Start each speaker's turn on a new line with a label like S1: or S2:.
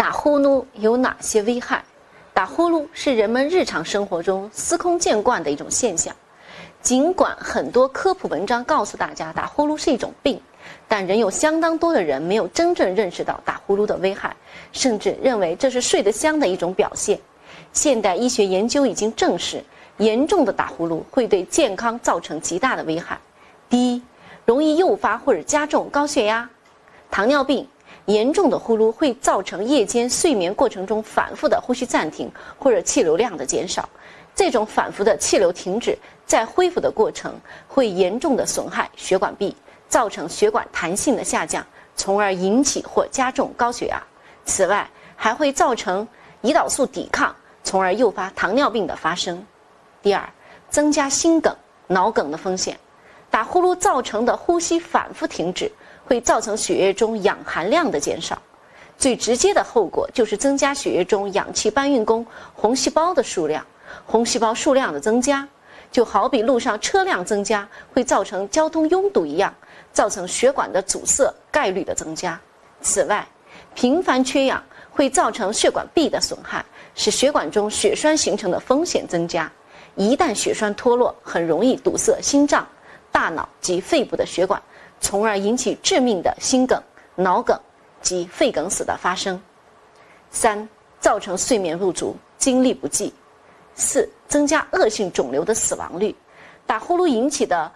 S1: 打呼噜有哪些危害？打呼噜是人们日常生活中司空见惯的一种现象。尽管很多科普文章告诉大家打呼噜是一种病，但仍有相当多的人没有真正认识到打呼噜的危害，甚至认为这是睡得香的一种表现。现代医学研究已经证实，严重的打呼噜会对健康造成极大的危害。第一，容易诱发或者加重高血压、糖尿病。严重的呼噜会造成夜间睡眠过程中反复的呼吸暂停或者气流量的减少，这种反复的气流停止在恢复的过程会严重的损害血管壁，造成血管弹性的下降，从而引起或加重高血压。此外，还会造成胰岛素抵抗，从而诱发糖尿病的发生。第二，增加心梗、脑梗的风险。打呼噜造成的呼吸反复停止会造成血液中氧含量的减少，最直接的后果就是增加血液中氧气搬运工红细胞的数量。红细胞数量的增加，就好比路上车辆增加会造成交通拥堵一样，造成血管的阻塞概率的增加。此外，频繁缺氧会造成血管壁的损害，使血管中血栓形成的风险增加。一旦血栓脱落，很容易堵塞心脏、大脑及肺部的血管，从而引起致命的心梗、脑梗及肺梗死的发生。三、造成睡眠不足、精力不济。四、增加恶性肿瘤的死亡率。打呼噜引起的